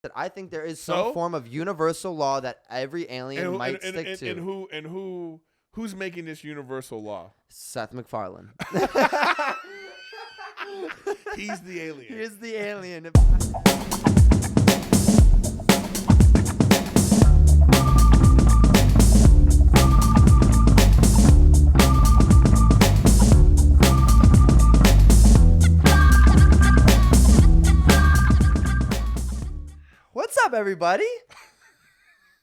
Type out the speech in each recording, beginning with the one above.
that I think there is some form of universal law that every alien might stick to. And who's making this universal law? Seth MacFarlane. He's the alien. He's the alien. What's up, everybody?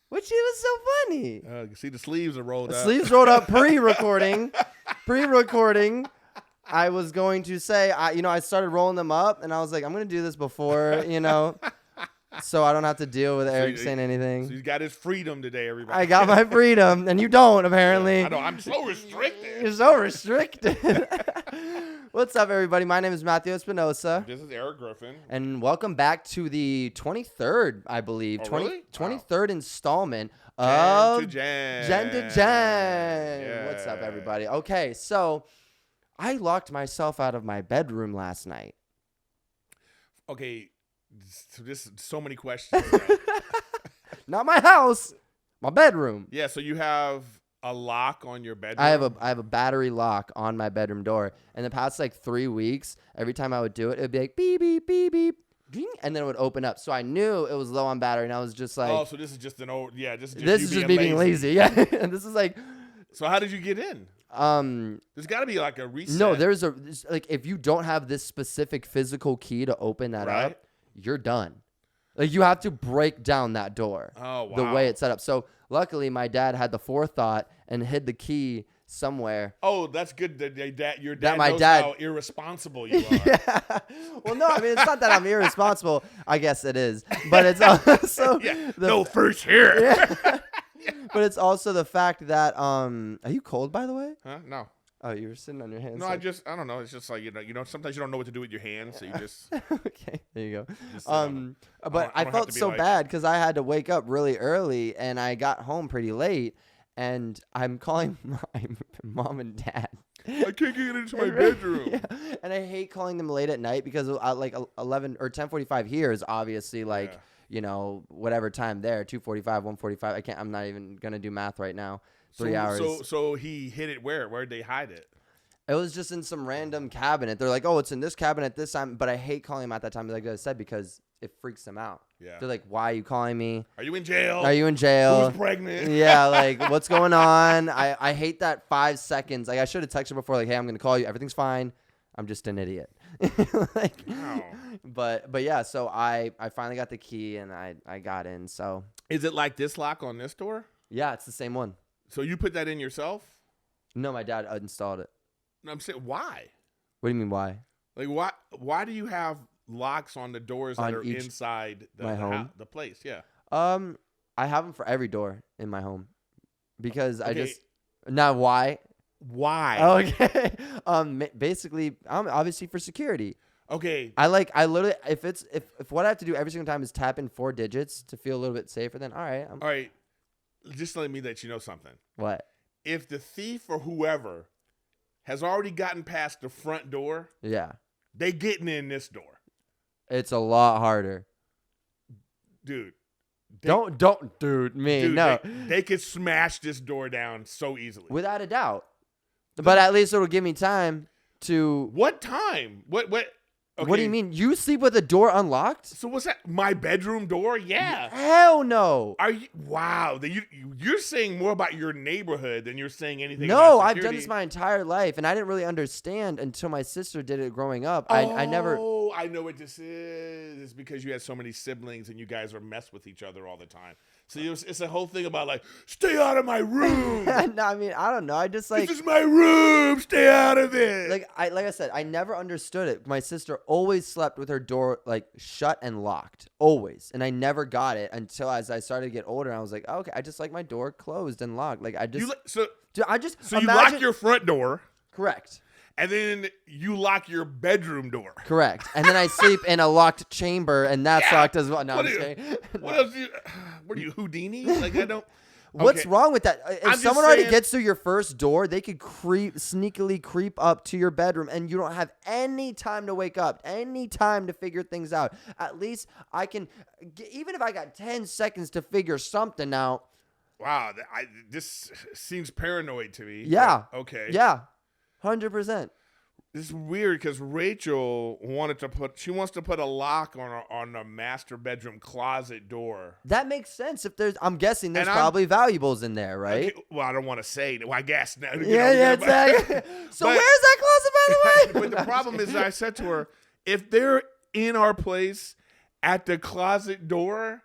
What shit was so funny? You see the sleeves are rolled up. The sleeves rolled up pre-recording. I was going to say, I started rolling them up, and I was like, I'm going to do this before, so I don't have to deal with Erik saying anything. So he's got his freedom today, everybody. I got my freedom, and you don't, apparently. Yeah, I know, I'm so restricted. You're so restricted. What's up, everybody? My name is Matthew Espinosa. This is Erik Griffin. And welcome back to the 23rd, I believe. Oh, really? 23rd installment of Gen to Gen. Yeah. What's up, everybody? Okay, so I locked myself out of my bedroom last night. Okay, so this is so many questions. Now. Not my house, my bedroom. Yeah, so you have a lock on your bedroom? I have a battery lock on my bedroom door. And the past 3 weeks, every time I would do it, it would be like beep, beep, beep, beep, ding, and then it would open up. So I knew it was low on battery, and I was just like, oh, so this is just an old, yeah, this is just me being lazy. Yeah. And this is like, so how did you get in? There's got to be like a reset. No, there's if you don't have this specific physical key to open that up, you're done. Like, you have to break down that door. Oh, wow. The way it's set up. So luckily, my dad had the forethought and hid the key somewhere. Oh, that's good. Your dad knows how irresponsible you are. Yeah. Well, no, I mean, it's not that I'm irresponsible. I guess it is, but it's also no first here. Yeah. But it's also the fact that are you cold, by the way? Huh? No. Oh, you were sitting on your hands. No, I don't know. It's just like, sometimes you don't know what to do with your hands, so you just. Okay, there you go. But I felt so bad because I had to wake up really early and I got home pretty late, and I'm calling my mom and dad. I can't get into my bedroom. Yeah. And I hate calling them late at night because 11 or 10:45 here is obviously whatever time there, 2:45, 1:45. I'm not even gonna do math right now. 3 hours. So he hid it where? Where'd they hide it? It was just in some random cabinet. They're like, oh, it's in this cabinet this time. But I hate calling them at that time, like I said, because it freaks them out. Yeah. They're like, why are you calling me? Are you in jail? Are you in jail? Who's pregnant? Yeah, like, what's going on? I hate that 5 seconds. Like, I should have texted before, like, hey, I'm going to call you. Everything's fine. I'm just an idiot. Wow. But yeah, so I finally got the key and I got in. So is it like this lock on this door? Yeah, it's the same one. So you put that in yourself? No, my dad installed it. No, I'm saying, why? What do you mean, why? Like, why do you have locks on the doors that are inside my home? The place, yeah. I have them for every door in my home because now why? Why? Okay. Basically, obviously for security. Okay. I literally, if what I have to do every single time is tap in 4 digits to feel a little bit safer, then all right. All right. Just let me let you know something. What? If the thief or whoever has already gotten past the front door, yeah, they getting in this door. It's a lot harder, dude. No. They could smash this door down so easily, without a doubt. But at least it'll give me time to. What time? What? Okay. What do you mean? You sleep with the door unlocked? So what's that? My bedroom door? Yeah. Hell no. Are you? Wow. You're saying more about your neighborhood than you're saying anything. No, about I've done this my entire life, and I didn't really understand until my sister did it growing up. I never. Oh, I know what this is. It's because you had so many siblings and you guys were mess with each other all the time. So it's a whole thing about like, stay out of my room. No, I mean, I don't know. I just like, this is my room. Stay out of it. Like I said, I never understood it. My sister always slept with her door like shut and locked, always, and I never got it until as I started to get older. I was like, oh, okay, I just like my door closed and locked. Like I just, so imagine, you lock your front door, correct? And then you lock your bedroom door. Correct. And then I sleep in a locked chamber, and that's locked as well. No, I'm just kidding. What else? What are you, Houdini? Like, I don't. What's Okay. wrong with that? I'm If just someone already saying- gets through your first door, they could sneakily creep up to your bedroom, and you don't have any time to wake up, any time to figure things out. At least I can, even if I got 10 seconds to figure something out. Wow, this seems paranoid to me. Yeah. But, okay. Yeah, 100%. This is weird because Rachel wants to put a lock on the master bedroom closet door. That makes sense. If I'm guessing there's And I'm- probably valuables in there, right? Okay, well, I don't want to say. Well, I guess now. Yeah, exactly. So But- where's that closet, by the way? But the problem is, I said to her, if they're in our place at the closet door,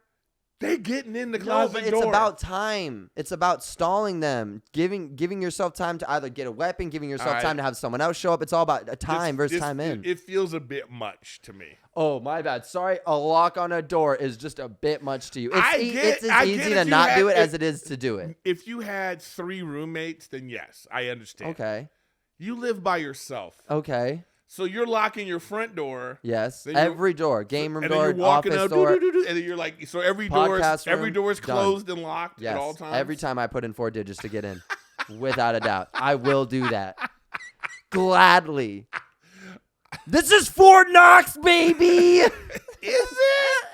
they getting in the No, closet but it's door. about time. It's about stalling them, giving yourself time to either get a weapon, giving yourself All right. time to have someone else show up. It's all about a time versus time in. It feels a bit much to me. Oh, my bad. Sorry, a lock on a door is just a bit much to you. It's, I get it's as easy if to you not had- do it if- as it is to do it. If you had 3 roommates, then yes, I understand. Okay. You live by yourself, Okay. so you're locking your front door. Yes. Then you're- Every door, game room And then door, you're walking office out, door. and then you're like, so every Podcast room, door is done. closed and locked Yes. at all times. Every time I put in 4 digits to get in, without a doubt, I will do that gladly. This is Fort Knox, baby. Is it?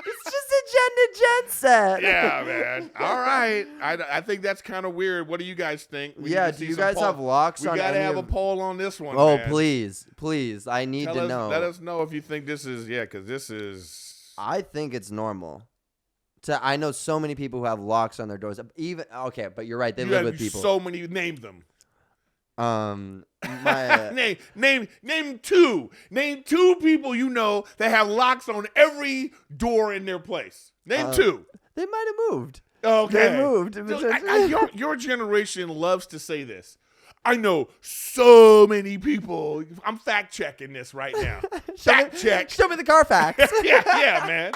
It's just a gen set. Yeah, man. All right. I think that's kind of weird. What do you guys think? We need Yeah, to do see you some guys poll. have locks We on gotta any have a of- poll on this one. Oh, man. please. I need to know. Let us know if you think this is because this is. I think it's normal. I know so many people who have locks on their doors. Even okay, but you're right. They You live have with people. so many. Name them. My Name 2. Name 2 people you know that have locks on every door in their place. Name 2. they might have moved. Okay. They moved. So, your generation loves to say this. I know so many people. I'm fact checking this right now. Fact check. Show me the Carfax. yeah, man.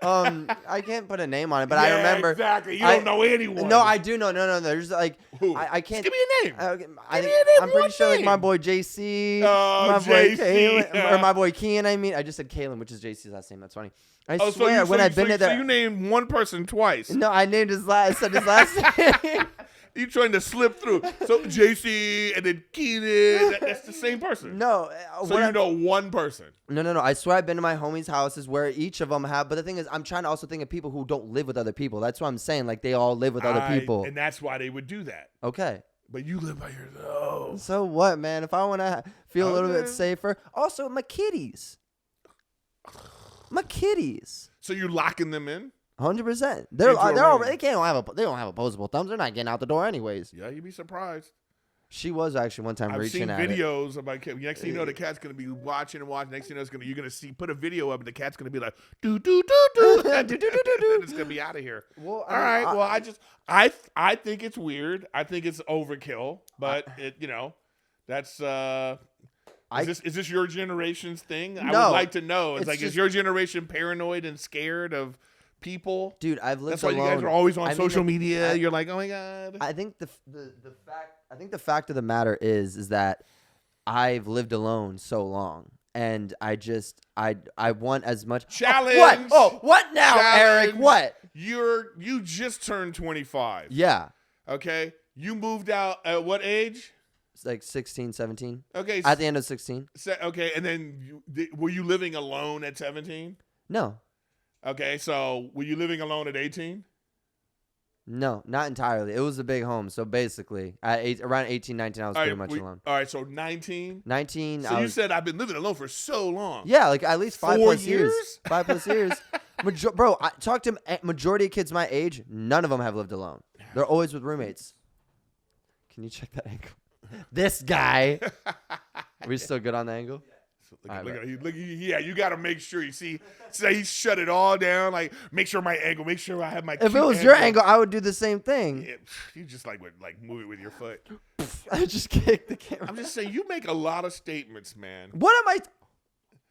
I can't put a name on it, but Yeah, I remember exactly. You don't know anyone. No, I do know. No. There's like Who? I can't. Just give me a name. I Give think, me a name, I'm pretty one sure like my name. boy JC, Oh, my boy JC, Kalen, yeah. or my boy Kean. I mean, I just said Kalen, which is JC's last name. That's funny. I Oh, swear, when I've been to so there, you named one person twice. no, I named his last. Said his last name. You trying to slip through. So JC and then Keenan, that's the same person. No, So when you I- know one person. No. I swear I've been to my homies' houses where each of them have. But the thing is, I'm trying to also think of people who don't live with other people. That's what I'm saying. Like they all live with other people. And that's why they would do that. Okay. But you live by yourself. So what, man? If I want to feel a little bit Okay. safer. Also, my kitties. So you're locking them in? 100%. They're Into a already. room. They don't have opposable thumbs. They're not getting out the door anyways. Yeah, you'd be surprised. She was actually one time I've reaching seen at it. videos of my cat. Next thing you know, the cat's gonna be watching and watching. Next thing you know, you're gonna see put a video up, and the cat's gonna be like do do do do, and it's gonna be out of here. Well, All right. Well, I think it's weird. I think it's overkill. But that's is this your generation's thing? I No, would like to know. It's it's like just- is your generation paranoid and scared of people? Dude, I've lived That's why alone. you guys are always on I mean, social the- media. I- You're like, oh my god. I think the fact of the matter is that I've lived alone so long, and I want as much. Challenge. What? Oh, what now, Challenge. Eric? What? You just turned 25. Yeah, Okay. You moved out at what age? it's like 16, 17. Okay. At the end of 16. Okay. And then were you living alone at 17? No, Okay. So were you living alone at 18? no, not entirely. It was a big home, so basically, around 18, 19, I was pretty much alone. All right. So 19. 19. So I you was, said I've been living alone for so long. yeah, like at least 5 4 plus years. years? 5 plus years. Bro, I talk to majority of kids my age. None of them have lived alone. They're always with roommates. Can you check that angle? This guy. Are we still good on the angle? Yeah, you got to make sure you see. Say he shut it all down. Like, make sure my angle. Make sure I have my. If it cute was your angle, I would do the same thing. Yeah, you just like move it with your foot. I just kicked the camera. I'm just saying, you make a lot of statements, man. What am I?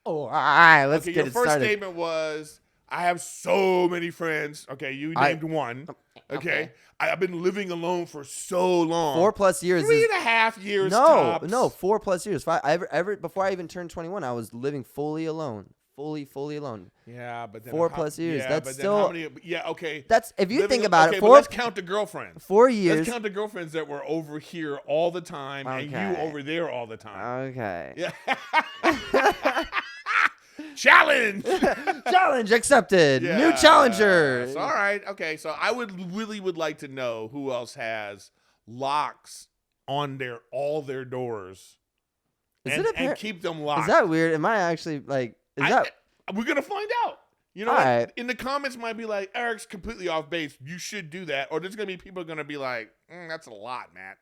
Oh, all right. Let's Okay, get your it first started. statement was, I have so many friends. Okay, you named one. Okay. I've been living alone for so long. 4+ years. 3.5 years No, tops. no, 4+ years. Before I even turned 21, I was living fully alone. fully alone. Yeah, but then 4+ years. Yeah, that's but still. then how many? Yeah, okay. That's if you think about it. But let's count the girlfriends. 4 years. Let's count the girlfriends that were over here all the time and you over there all the time. Okay. Yeah. Challenge. Challenge accepted. Yeah. New challenger. All right. Okay. So I would like to know who else has locks on all their doors and keep them locked. Is that weird? Am I actually like? We're gonna find out. You know, right. In the comments might be like, Eric's completely off base. You should do that. Or there's gonna be people gonna be like, that's a lot, Matt.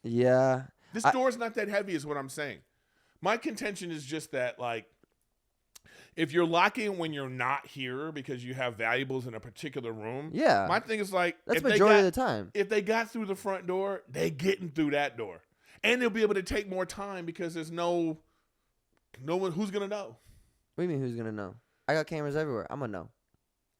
Yeah. This door's not that heavy, is what I'm saying. My contention is just that, like, if you're locking when you're not here because you have valuables in a particular room, yeah. My thing is like, that's majority of the time. If they got through the front door, they getting through that door, and they'll be able to take more time because there's no one who's gonna know. What do you mean who's gonna know? I got cameras everywhere. I'm gonna know.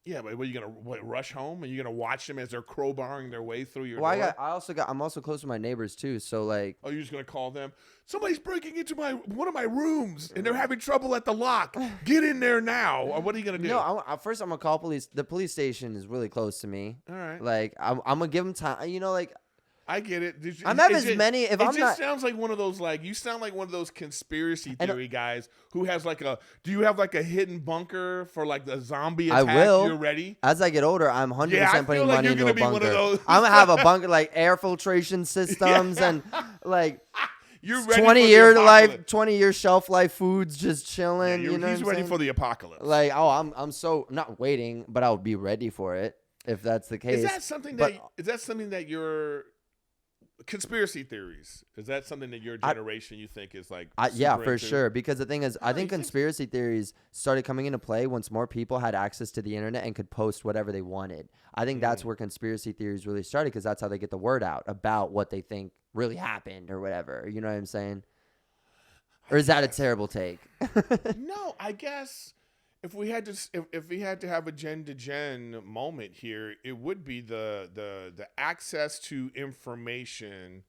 Yeah, but what, are you gonna rush home? Are you gonna watch them as they're crowbarring their way through your door? I'm also close to my neighbors too. So like, you're just gonna call them? Somebody's breaking into one of my rooms and they're having trouble at the lock. Get in there now. Or what are you gonna do? No, first I'm gonna call police. The police station is really close to me. All right. Like I'm gonna give them time. You know, like. I get it. I'm having as many. If I'm not, it just sounds like one of those. Like you sound like one of those conspiracy theory guys who has like a. Do you have like a hidden bunker for like the zombie attack? I will. You're ready. As I get older, I'm 100% putting money into a bunker. I'm gonna have a bunker like air filtration systems and like. You're ready 20-year shelf life foods just chilling. Yeah, you know, he's ready for the apocalypse. Like I'm so not waiting, but I'll be ready for it if that's the case. Is that something that you're conspiracy theories? Is that something that your generation you think is like? Yeah, for sure. Because the thing is, I think conspiracy theories started coming into play once more people had access to the internet and could post whatever they wanted. I think that's where conspiracy theories really started because that's how they get the word out about what they think really happened or whatever. You know what I'm saying? Or is that a terrible take? No, I guess if we had to have a gen-to-gen moment here, it would be the access to information.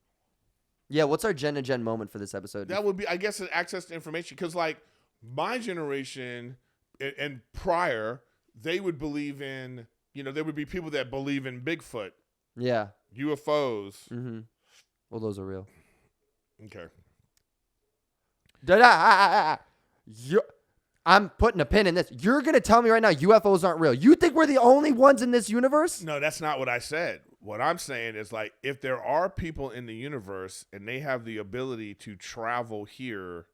Yeah, what's our gen-to-gen moment for this episode? That would be, I guess, an access to information. Because, like, my generation and prior, they would believe in, there would be people that believe in Bigfoot. Yeah. UFOs. Mm-hmm. Well, those are real. Okay. I'm putting a pin in this. You're going to tell me right now UFOs aren't real. You think we're the only ones in this universe? No, that's not what I said. What I'm saying is, like, if there are people in the universe and they have the ability to travel here,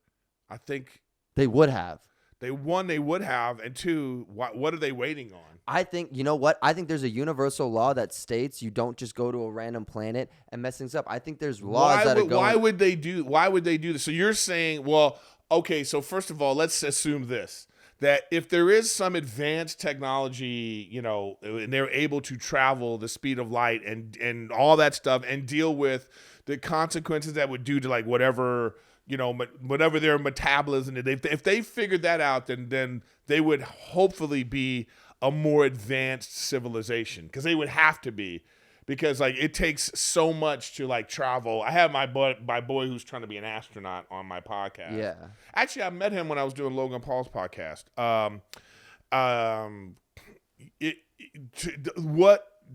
I think they would have. They would have, and two, what are they waiting on? I think, you know what? I think there's a universal law that states you don't just go to a random planet and mess things up. I think there's laws Why would they do this? So you're saying, well, okay, so first of all, let's assume this, that if there is some advanced technology, and they're able to travel the speed of light and all that stuff and deal with the consequences that would do to like whatever their metabolism, if they figured that out, then they would hopefully be a more advanced civilization, because they would have to be, because like it takes so much to like travel. I have my boy who's trying to be an astronaut on my podcast. Yeah, actually, I met him when I was doing Logan Paul's podcast.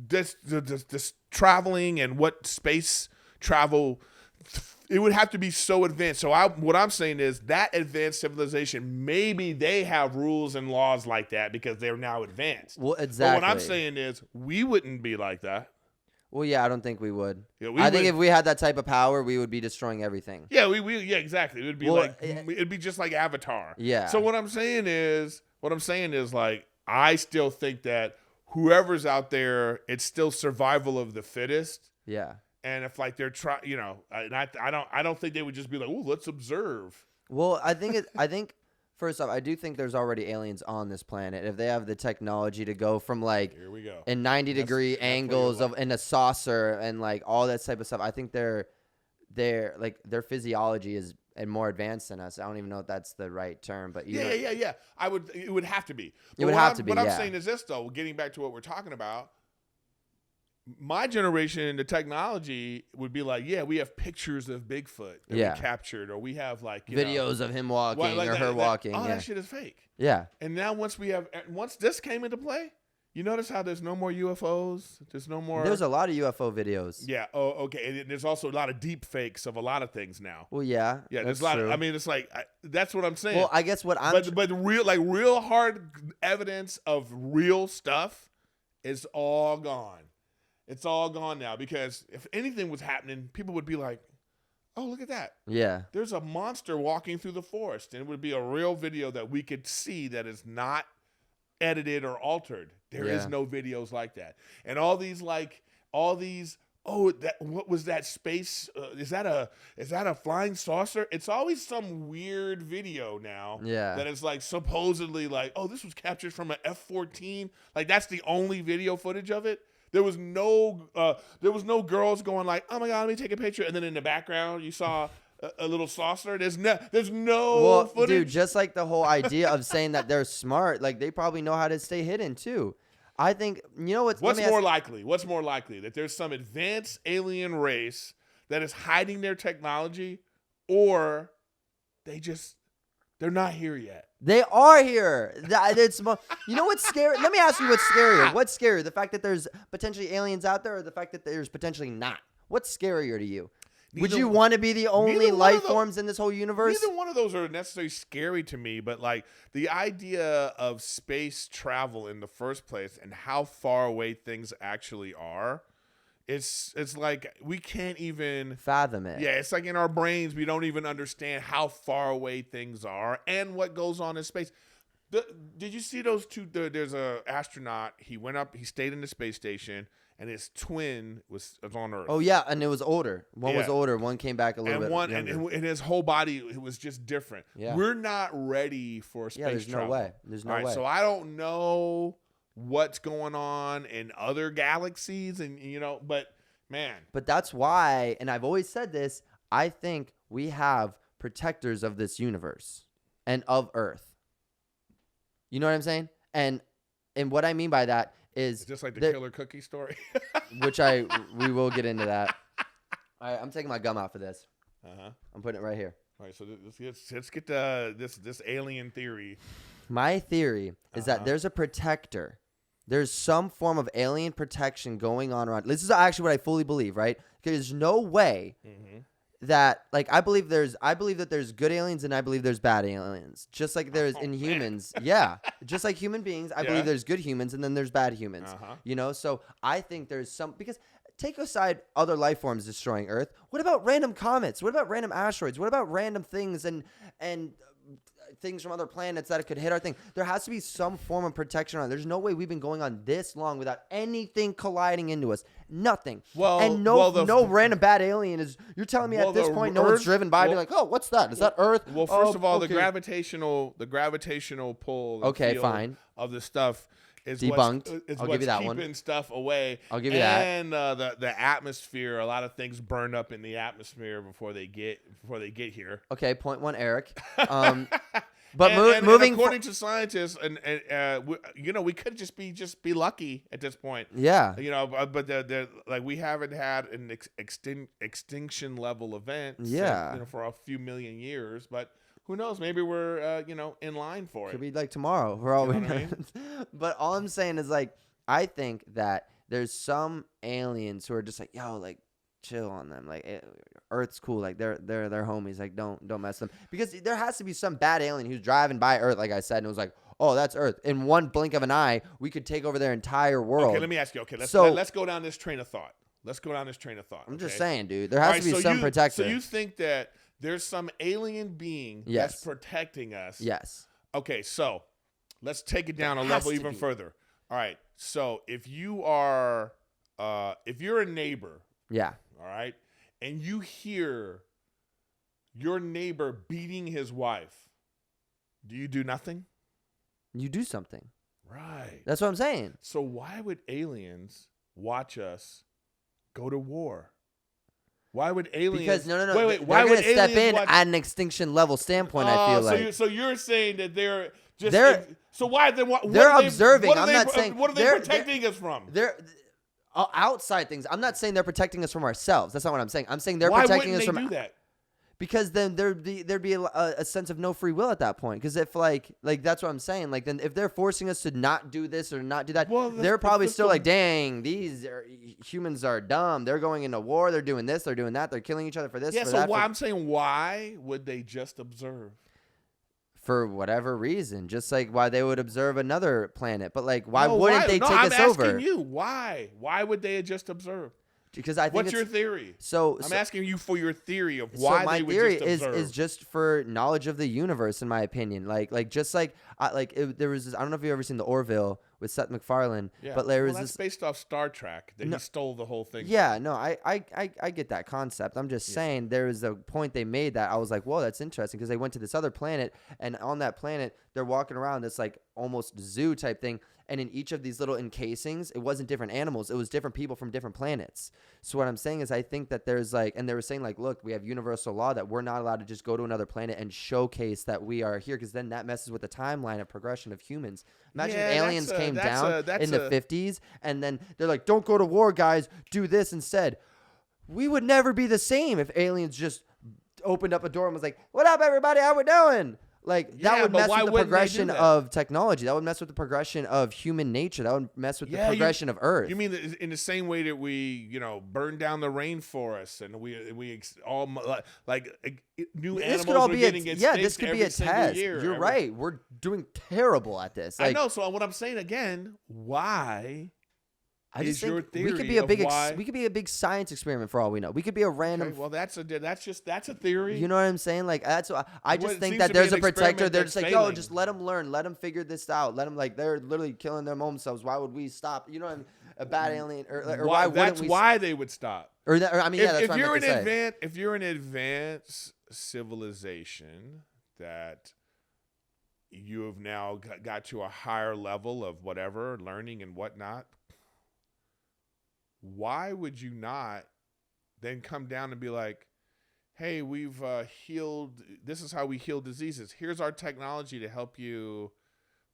This traveling and what space travel. It would have to be so advanced. So what I'm saying is that advanced civilization, maybe they have rules and laws like that because they're now advanced. Well, exactly. But what I'm saying is we wouldn't be like that. Well, yeah, I don't think we would. Yeah, I think if we had that type of power, we would be destroying everything. Yeah, yeah, exactly. It would be it'd be just like Avatar. Yeah. So what I'm saying is like, I still think that whoever's out there, it's still survival of the fittest. Yeah. And if like they're I don't think they would just be like, oh, let's observe. Well, I think first off, I do think there's already aliens on this planet. If they have the technology to go from like here we go in 90-degree angles in a saucer and like all that type of stuff, I think their their physiology is more advanced than us. I don't even know if that's the right term, but yeah. It would have to be. It would have to be. What I'm saying is this though, getting back to what we're talking about. my generation, the technology would be like, yeah, we have pictures of Bigfoot that we captured, or we have like videos of him walking or her walking. All that shit is fake. Yeah. And now once this came into play, you notice how there's no more UFOs. There's no more. There's a lot of UFO videos. Yeah. Oh, okay. And there's also a lot of deep fakes of a lot of things now. Well, yeah. Yeah. There's a lot. I mean, it's like that's what I'm saying. Well, I guess what I'm. But real hard evidence of real stuff is all gone. It's all gone now, because if anything was happening, people would be like, oh, look at that. Yeah. There's a monster walking through the forest. And it would be a real video that we could see that is not edited or altered. There is no videos like that. And what was that space? Is that a flying saucer? It's always some weird video now. Yeah. That is like supposedly like, oh, this was captured from an F-14. Like that's the only video footage of it. There was no girls going like, oh my God, let me take a picture. And then in the background, you saw a little saucer. There's no footage. Dude, just like the whole idea of saying that they're smart, like they probably know how to stay hidden too. I think, what's more likely? What's more likely? That there's some advanced alien race that is hiding their technology, or they're not here yet. They are here. What's scary? Let me ask you what's scarier. What's scarier? The fact that there's potentially aliens out there, or the fact that there's potentially not? What's scarier to you? Would you want to be the only life forms in this whole universe? Neither one of those are necessarily scary to me, but like the idea of space travel in the first place and how far away things actually are, it's like we can't even fathom it. Yeah, it's like in our brains we don't even understand how far away things are and what goes on in space. Did you see those two? There's a astronaut. He went up. He stayed in the space station. And his twin was on Earth. Oh yeah, and it was older. One was older. One came back a little bit younger. And his whole body, it was just different. Yeah. We're not ready for space travel. There's no way. There's no way. So I don't know what's going on in other galaxies, and but man. But that's why, and I've always said this, I think we have protectors of this universe and of Earth. You know what I'm saying? And what I mean by that is just like the killer cookie story, which we will get into that. All right, I'm taking my gum out for this. I'm putting it right here. All right, so let's get this alien theory. My theory is that there's a protector. There's some form of alien protection going on around. This is actually what I fully believe, right? Because there's no way that, like, I believe that there's good aliens and I believe there's bad aliens. Just like there's in humans. Yeah. Just like human beings, I believe there's good humans and then there's bad humans. So I think there's because take aside other life forms destroying Earth. What about random comets? What about random asteroids? What about random things and things from other planets that could hit our thing? There has to be some form of protection on it. There's no way we've been going on this long without anything colliding into us. Nothing. No random bad alien is. You're telling me at this point no one's driven by and be like, oh, what's that? Is that Earth? Well, first of all, the gravitational pull. Fine. Of the stuff is debunked. I'll give you that one. Keeping stuff away. I'll give you that. And the atmosphere. A lot of things burn up in the atmosphere before they get here. Okay, point one, Erik. But moving according to scientists, and we could just be lucky at this point. Yeah. But like we haven't had an extinction level event. Yeah. For a few million years, but. Who knows? Maybe we're, in line for it. Could be like tomorrow. For all we know. But all I'm saying is, like, I think that there's some aliens who are just like, yo, like, chill on them. Like, Earth's cool. Like, they're homies. Like, don't mess them. Because there has to be some bad alien who's driving by Earth, like I said, and it was like, oh, that's Earth. In one blink of an eye, we could take over their entire world. Okay, let me ask you. Okay, let's go down this train of thought. I'm just saying, dude. There has to be some protector. So you think that there's some alien being that's protecting us. Yes. Okay, so let's take it down a level even further. All right. So if you're a neighbor, all right, and you hear your neighbor beating his wife, do you do nothing? You do something. Right. That's what I'm saying. So why would aliens watch us go to war? Why would aliens? Because no. Wait. Why would aliens step in at an extinction level standpoint? I feel like. So you're saying that they're just. So why? Then what? They're observing. I'm not saying. What are they protecting us from? outside things. I'm not saying they're protecting us from ourselves. That's not what I'm saying. I'm saying they're Why protecting wouldn't us they from do that? because then there'd be a sense of no free will at that point. Because if like that's what I'm saying. Like then if they're forcing us to not do this or not do that, they're probably still like, dang, humans are dumb. They're going into war. They're doing this. They're doing that. They're killing each other for this. Yeah. For So that, I'm saying, why would they just observe? For whatever reason, just like why they would observe another planet. But like, why wouldn't they take us over? I'm asking you, why? Why would they just observe? Because I think what's your theory? I'm asking you for your theory of why they would just observe. My theory is just for knowledge of the universe, in my opinion. There was this, I don't know if you've ever seen the Orville with Seth MacFarlane, but there was that's based off Star Trek. He stole the whole thing. Yeah, no, I get that concept. I'm just saying there was a point they made that I was like, whoa, that's interesting, because they went to this other planet, and on that planet they're walking around this like almost zoo type thing. And in each of these little encasings, it wasn't different animals. It was different people from different planets. So what I'm saying is I think that there's like, and they were saying like, look, we have universal law that we're not allowed to just go to another planet and showcase that we are here, because then that messes with the timeline of progression of humans. Imagine if aliens came down in the 50s and then they're like, don't go to war, guys. Do this instead. We would never be the same if aliens just opened up a door and was like, what up, everybody? How we doing? Like, that would mess with the progression of technology. That would mess with the progression of human nature. That would mess with the progression of Earth. You mean in the same way that we, burn down the rainforest and we all like new animals are getting extinct this could be a test. Year. You're right. We're doing terrible at this. I know. So what I'm saying again, why? I just think we could be a big science experiment for all we know. We could be a random. Okay, well, that's a theory. You know what I'm saying? Like that's what I just think that there's a protector. They're just like, yo, just let them learn, let them figure this out, let them they're literally killing their own selves. Why would we stop? You know what I mean? A bad alien, or why wouldn't we? That's why they would stop. That's what I meant to say. If you're an advanced civilization that you have now got to a higher level of whatever learning and whatnot. Why would you not then come down and be like, hey, we've healed. This is how we heal diseases. Here's our technology to help you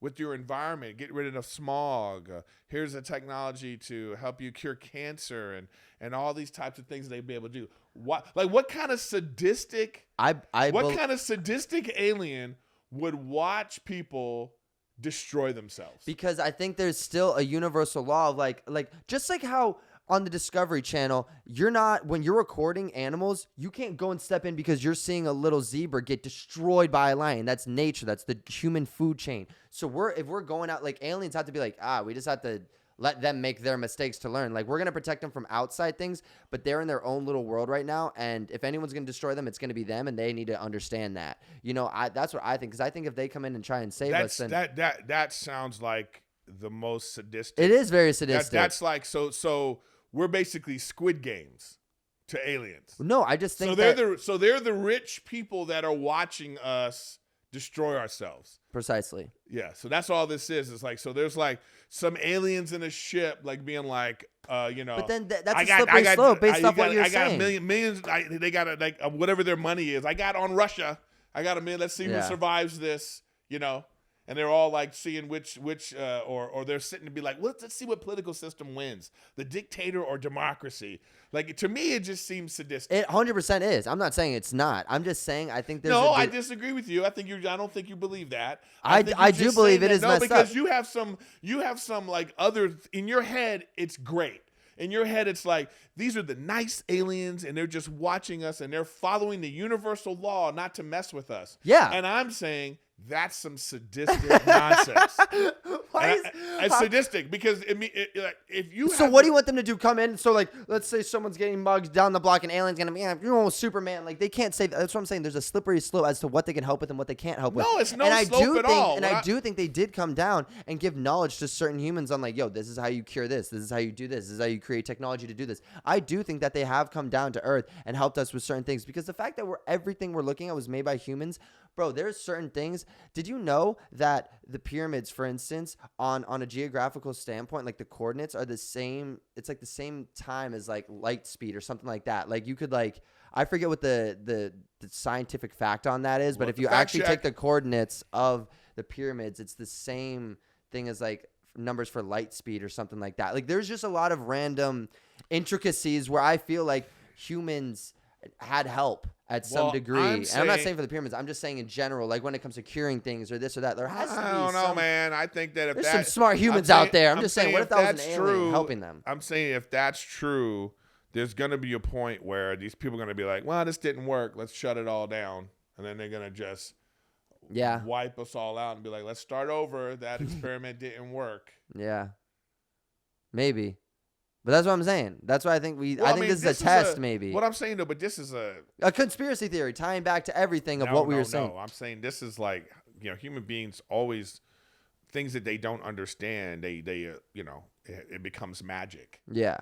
with your environment, get rid of smog. Here's a technology to help you cure cancer and all these types of things they'd be able to do. What kind of sadistic alien would watch people destroy themselves? Because I think there's still a universal law of like just like how on the Discovery Channel, when you're recording animals, you can't go and step in because you're seeing a little zebra get destroyed by a lion. That's nature. That's the human food chain. So if we're going out, like aliens have to be like, we just have to let them make their mistakes to learn. Like we're going to protect them from outside things, but they're in their own little world right now. And if anyone's going to destroy them, it's going to be them. And they need to understand that, that's what I think. Cause I think if they come in and try and save us, then that sounds like the most sadistic. It is very sadistic. That's like, so we're basically Squid Games to aliens. No, I just think they're the rich people that are watching us destroy ourselves. Precisely. Yeah. So that's all this is. It's like, so there's like some aliens in a ship, like being like, But then that's a slippery slope based off what you're saying. I got millions. They got whatever their money is. I got on Russia. I got a million. Let's see who survives this. And they're all like seeing which or they're sitting to be like, let's see what political system wins, the dictator or democracy. Like, to me, it just seems sadistic. It 100% is. I'm not saying it's not. I'm just saying I think there's. No, I disagree with you. I don't think you believe that. I do believe it is messed up. No, because you have some like other in your head. It's great. In your head, it's like, these are the nice aliens, and they're just watching us, and they're following the universal law not to mess with us. Yeah. And I'm saying that's some sadistic nonsense. It's sadistic because if you. So what do you want them to do? Come in? So like, let's say someone's getting mugged down the block, and aliens gonna be, Superman. Like they can't save. That's what I'm saying. There's a slippery slope as to what they can help with and what they can't help with. No, it's no slope at all. And I do think they did come down and give knowledge to certain humans on like, yo, this is how you cure this. This is how you do this. This is how you create technology to do this. I do think that they have come down to Earth and helped us with certain things, because the fact that everything we're looking at was made by humans. Bro, there's certain things. Did you know that the pyramids, for instance, on a geographical standpoint, like the coordinates are the same? It's like the same time as like light speed or something like that. Like you could I forget what the scientific fact on that is, but if you actually take the coordinates of the pyramids, it's the same thing as like numbers for light speed or something like that. Like there's just a lot of random intricacies where I feel like humans had help at some degree. And I'm not saying for the pyramids. I'm just saying in general, like when it comes to curing things or this or that, there has to be I don't know, man. I think that if there's some smart humans out there. I'm just saying, what if that was an alien true, helping them? I'm saying if that's true, there's going to be a point where these people are going to be like, well, this didn't work. Let's shut it all down. And then they're going to just wipe us all out and be like, let's start over. That experiment didn't work. Yeah. Maybe. But that's what I'm saying. That's why I think I think this is a test, maybe. What I'm saying, though, but this is a conspiracy theory tying back to everything of what we were saying. No, I'm saying this is like, human beings always, things that they don't understand, they it becomes magic. Yeah.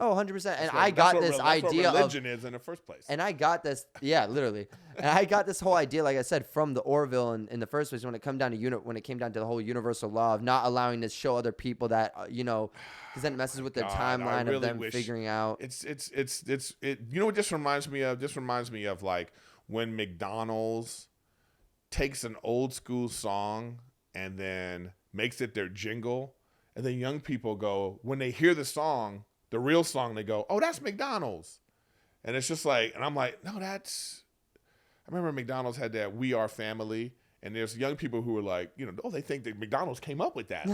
Oh, 100%. And I got this idea of religion is in the first place. And I got this, literally. And I got this whole idea, like I said, from the Orville in the first place when it came down to the whole universal law of not allowing to show other people that, because then it messes with the timeline of them figuring out. You know what this reminds me of? This reminds me of like when McDonald's takes an old school song and then makes it their jingle. And then young people go, when they hear the song, the real song, they go, oh, that's McDonald's. And it's just like, and I'm like, no, I remember McDonald's had that We Are Family. And there's young people who were like, they think that McDonald's came up with that.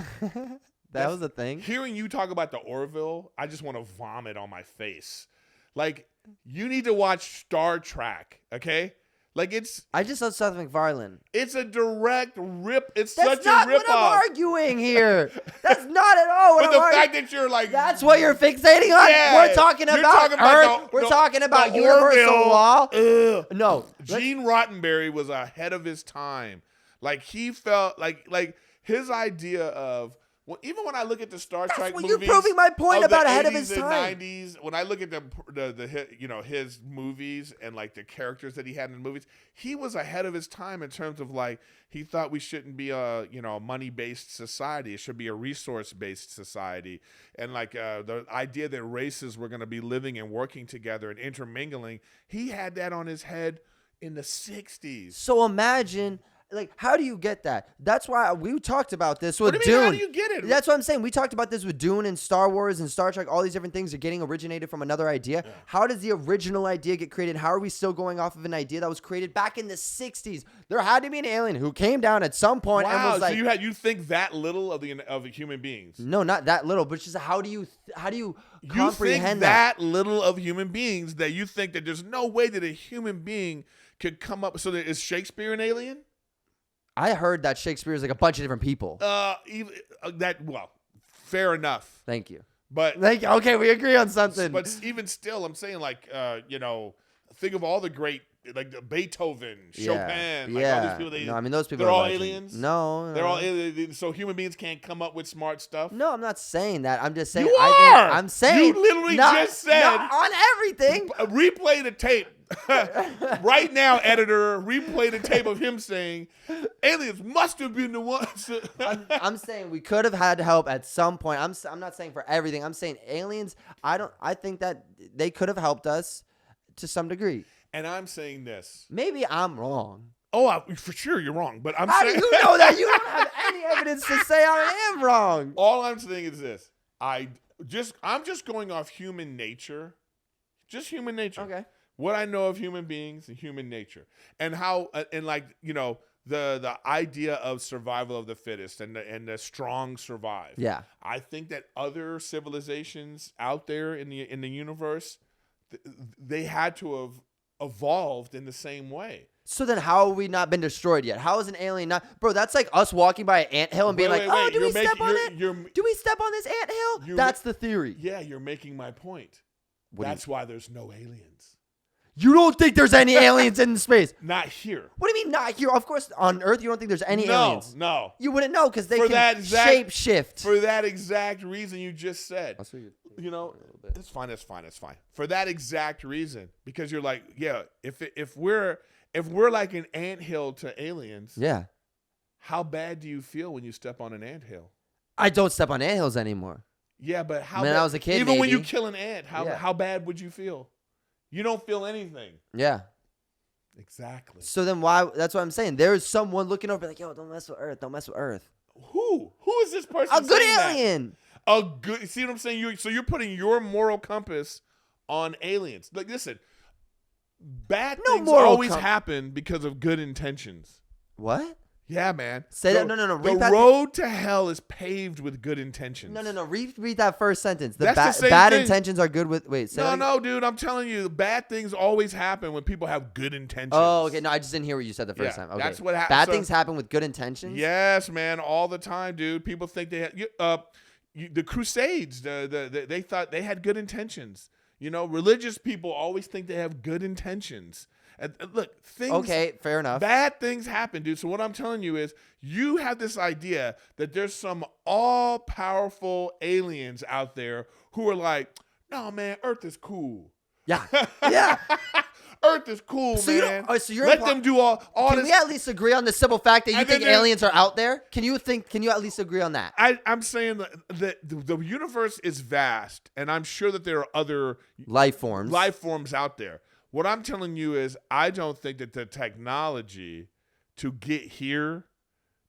That was a thing. Hearing you talk about the Orville, I just want to vomit on my face. Like, you need to watch Star Trek, okay? Like I just saw Seth MacFarlane. It's a direct rip. It's That's such a rip off. That's not what I'm arguing here. That's not at all what But the fact that you're like, that's what you're fixating on. Yeah, we're talking about Earth. We're talking about universal law. No, Gene Roddenberry was ahead of his time. Like he felt like his idea of. Well, even when I look at the Star Trek movies, you're proving my point about ahead of his time. 90s, when I look at his movies and like the characters that he had in the movies, he was ahead of his time in terms of like he thought we shouldn't be a money-based society. It should be a resource-based society, and like the idea that races were going to be living and working together and intermingling. He had that on his head in the 60s. So imagine. Like, how do you get that? That's why we talked about this with What do you Dune. mean, how do you get it? That's what I'm saying. We talked about this with Dune and Star Wars and Star Trek. All these different things are getting originated from another idea. Yeah. How does the original idea get created? How are we still going off of an idea that was created back in the 60s? There had to be an alien who came down at some point and was like... So you think that little of the human beings? No, not that little, but just how do you comprehend that little of human beings that you think that there's no way that a human being could come up... So is Shakespeare an alien? I heard that Shakespeare is like a bunch of different people. Fair enough. Thank you. But okay, we agree on something. But even still, I'm saying like think of all the great like Beethoven, Chopin, all these people. Those people they're all legend. aliens. No, they're all aliens. So human beings can't come up with smart stuff. No, I'm not saying that. I'm just saying. I'm saying you literally just said not on everything. Replay the tape. Right now, editor, replay the tape of him saying aliens must have been the ones. I'm saying we could have had help at some point. I'm not saying for everything. I'm saying aliens. I think that they could have helped us to some degree. And I'm saying this. Maybe I'm wrong. Oh, for sure you're wrong. But How do you know that? You don't have any evidence to say I am wrong. All I'm saying is this. I'm just going off human nature. Just human nature. Okay. What I know of human beings and human nature, and how, and like the idea of survival of the fittest and the strong survive. Yeah, I think that other civilizations out there in the universe, they had to have evolved in the same way. So then how have we not been destroyed yet? How is an alien not... Bro, that's like us walking by an anthill and being do we step on it? Do we step on this anthill? That's the theory. Yeah, you're making my point. That's why there's no aliens. You don't think there's any aliens in space? Not here. What do you mean not here? Of course, on Earth, you don't think there's any aliens. No. You wouldn't know because they can shape shift. For that exact reason you just said. It's fine. For that exact reason. Because you're like, yeah, if we're like an anthill to aliens, yeah, how bad do you feel when you step on an anthill? I don't step on anthills anymore. Yeah, but how when I was a kid, even when you kill an ant, how bad would you feel? You don't feel anything. Yeah. Exactly. So then why? That's what I'm saying. There's someone looking over like, yo, don't mess with Earth. Don't mess with Earth. Who is this person? A good saying alien. That? A good. See what I'm saying? So you're putting your moral compass on aliens. Like, listen, bad things always happen because of good intentions. What? Yeah, man. Say that. No. The road to hell is paved with good intentions. No. Read that first sentence. That's the same bad thing. intentions are good with. Wait. No, dude. I'm telling you, bad things always happen when people have good intentions. Oh, okay. No, I just didn't hear what you said the first time. Okay. That's what happens. Bad things happen with good intentions. Yes, man. All the time, dude. People think they had the Crusades. They thought they had good intentions. You know, religious people always think they have good intentions. And look, things. Okay, fair enough. Bad things happen, dude. So what I'm telling you is, you have this idea that there's some all-powerful aliens out there who are like, "No, man, Earth is cool." Yeah. Earth is cool, man. Let them do all Can this. we at least agree on the simple fact that you think aliens are out there? Can you at least agree on that? I'm saying that the universe is vast, and I'm sure that there are other life forms out there. What I'm telling you is, I don't think that the technology to get here,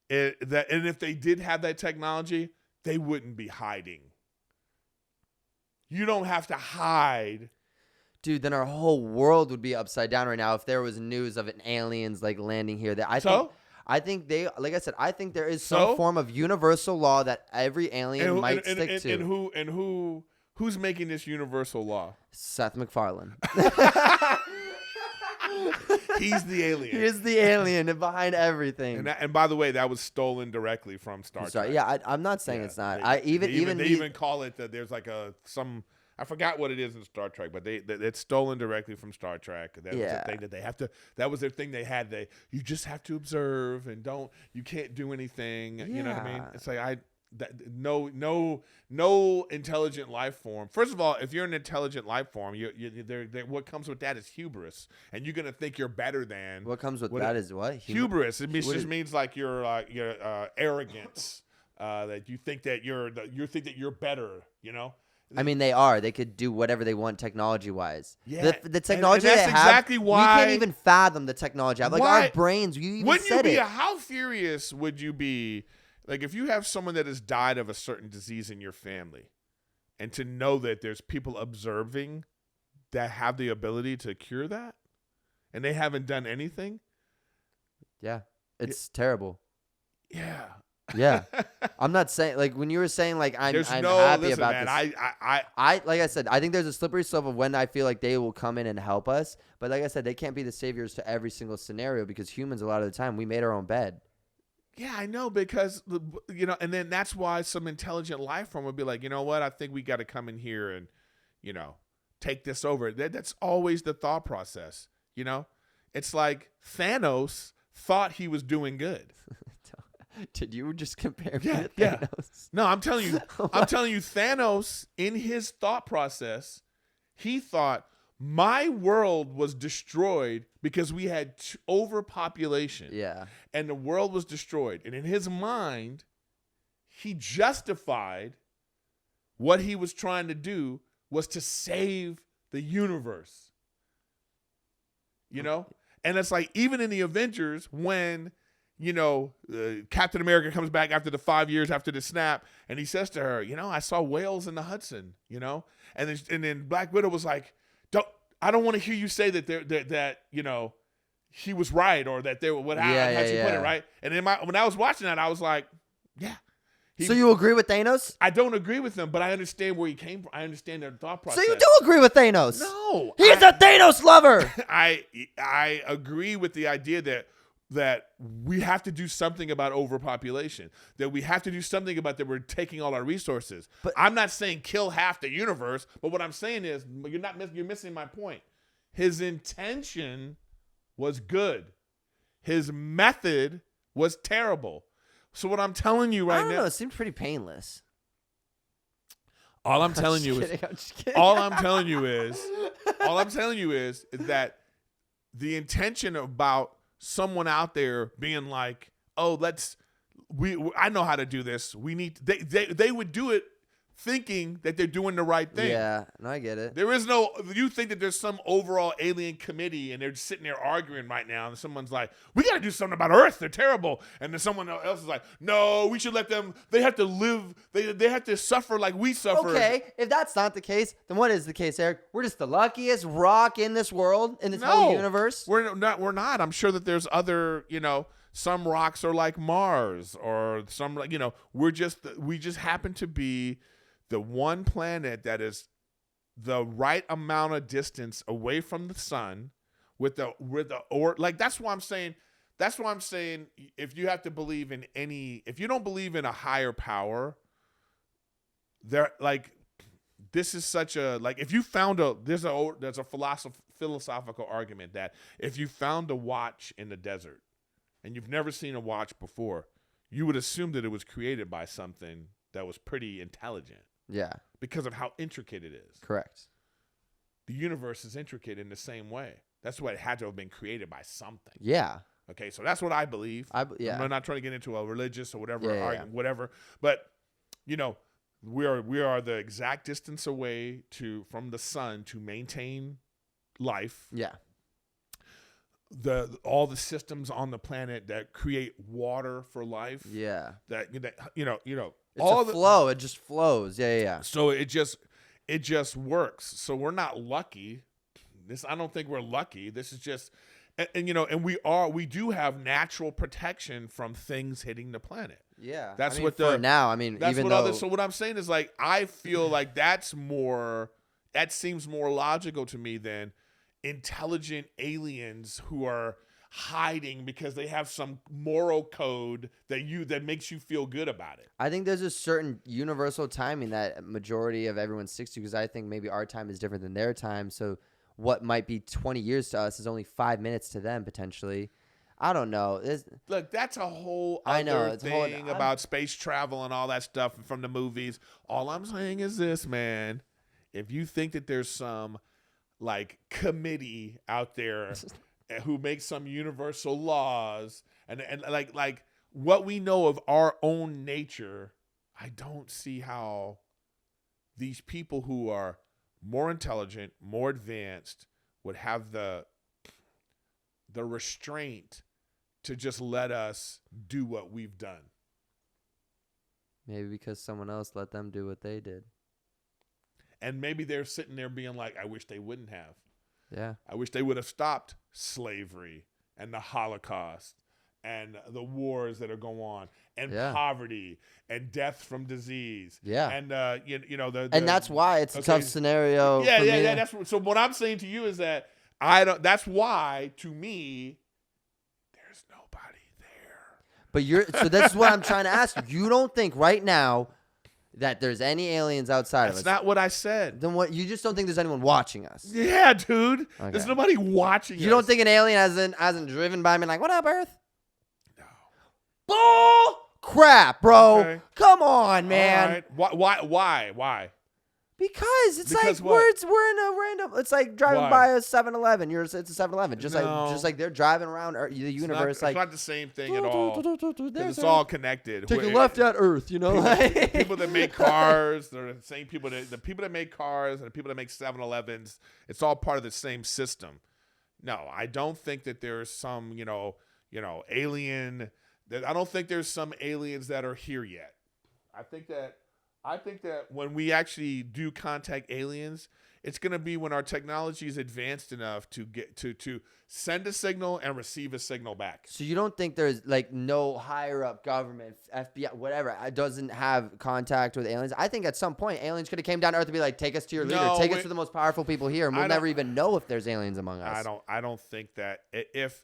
and if they did have that technology, they wouldn't be hiding. You don't have to hide. Dude, then our whole world would be upside down right now if there was news of an aliens like landing here. I think they, like I said, I think there is some form of universal law that every alien might stick to. And who's making this universal law? Seth MacFarlane. He's the alien. He is the alien behind everything. And by the way, that was stolen directly from Star Trek. Yeah, I'm not saying it's not. They even call it that. There's like I forgot what it is in Star Trek, but it's stolen directly from Star Trek. That was the thing that they have to. That was their thing they had. You just have to observe and you can't do anything. You know what I mean? It's like no intelligent life form. First of all, if you're an intelligent life form, what comes with that is hubris, and you're gonna think you're better than. What comes with that is what? Hubris. It just means like your arrogance. That you think that you're better. You know. I mean, they are. They could do whatever they want technology-wise. Yeah, the technology and that's exactly why we can't even fathom the technology. Like our brains, you even said it. How furious would you be, like, if you have someone that has died of a certain disease in your family, and to know that there's people observing that have the ability to cure that, and they haven't done anything? Yeah, it's terrible. Yeah. Yeah, I'm not saying like when you were saying like I'm happy about man, this. I like I said, I think there's a slippery slope of when I feel like they will come in and help us. But like I said, they can't be the saviors to every single scenario because humans a lot of the time we made our own bed. Yeah, I know, because and then that's why some intelligent life form would be like, you know what, I think we got to come in here and take this over. That's always the thought process. It's like Thanos thought he was doing good. Did you just compare me to Thanos? Yeah. No, I'm telling you, Thanos, in his thought process, he thought my world was destroyed because we had overpopulation. Yeah. And the world was destroyed. And in his mind, he justified what he was trying to do was to save the universe. And it's like, even in the Avengers, when Captain America comes back after the 5 years after the snap, and he says to her, I saw whales in the Hudson, and then Black Widow was like, I don't want to hear you say that he was right, or that there how put it, right? And then when I was watching that, I was like, yeah. So you agree with Thanos? I don't agree with him, but I understand where he came from. I understand their thought process. So you do agree with Thanos? No, he's a Thanos lover. I agree with the idea that we have to do something about overpopulation, that we have to do something about that we're taking all our resources. But I'm not saying kill half the universe, but what I'm saying is you're missing my point. His intention was good. His method was terrible. So what I'm telling you right now, it seemed pretty painless. All I'm telling you is that the intention about someone out there being like, oh, I know how to do this. We need they would do it thinking that they're doing the right thing. Yeah, no, I get it. There is no, you think that there's some overall alien committee and they're just sitting there arguing right now and someone's like, we got to do something about Earth. They're terrible. And then someone else is like, no, we should let them, they have to live, they have to suffer like we suffer. Okay, if that's not the case, then what is the case, Eric? We're just the luckiest rock in this world, in this whole universe? We're not. I'm sure that there's other, some rocks are like Mars or some, we just happen to be the one planet that is the right amount of distance away from the sun that's why I'm saying if you have to believe in if you don't believe in a higher power, this is such a, if you found there's a philosophical argument that if you found a watch in the desert and you've never seen a watch before, you would assume that it was created by something that was pretty intelligent. Yeah. Because of how intricate it is. Correct. The universe is intricate in the same way. That's why it had to have been created by something. Yeah. Okay, so that's what I believe. Yeah. I'm not trying to get into a religious or whatever argument, whatever. But, we are the exact distance away from the sun to maintain life. Yeah. All the systems on the planet that create water for life. Yeah. It's all flow. It just flows. Yeah. So it just works. So we're not lucky. I don't think we're lucky. This is just, and we do have natural protection from things hitting the planet. Yeah. That's even though. So what I'm saying is I feel like that seems more logical to me than intelligent aliens who are hiding because they have some moral code that makes you feel good about it. I think there's a certain universal timing that majority of everyone sticks to, because I think maybe our time is different than their time. So what might be 20 years to us is only 5 minutes to them potentially. I don't know. Look, that's a whole other thing about space travel and all that stuff from the movies. All I'm saying is this, man. If you think that there's some committee out there who makes some universal laws and what we know of our own nature, I don't see how these people who are more intelligent, more advanced would have the restraint to just let us do what we've done. Maybe because someone else let them do what they did. And maybe they're sitting there being like, I wish they wouldn't have. Yeah. I wish they would have stopped slavery and the Holocaust and the wars that are going on and poverty and death from disease. Yeah. And, and that's why it's a tough scenario. Yeah. So what I'm saying to you is that that's why, to me, there's nobody there. But so this is what I'm trying to ask you. You don't think right now that there's any aliens outside of us? That's not what I said. Then what? You just don't think there's anyone watching us? Yeah, dude. Okay. There's nobody watching us. You don't think an alien hasn't driven by me like, what up, Earth? No. Bull crap, bro. Okay. Come on, man. All right. Why? Because it's we're in a random. It's like driving by a 7-Eleven. It's a 7-Eleven. Just like they're driving around the universe. It's not the same thing at all. It's all connected. Take a left at Earth. People that make cars, they're the same people. The people that make cars and the people that make 7-Elevens. It's all part of the same system. No, I don't think that there's some alien. I don't think there's some aliens that are here yet. I think that when we actually do contact aliens, it's going to be when our technology is advanced enough to get to send a signal and receive a signal back. So you don't think there's no higher up government, FBI, whatever, doesn't have contact with aliens? I think at some point aliens could have came down to Earth and be like, take us to your leader, take us to the most powerful people here, and we'll never even know if there's aliens among us. I don't think that if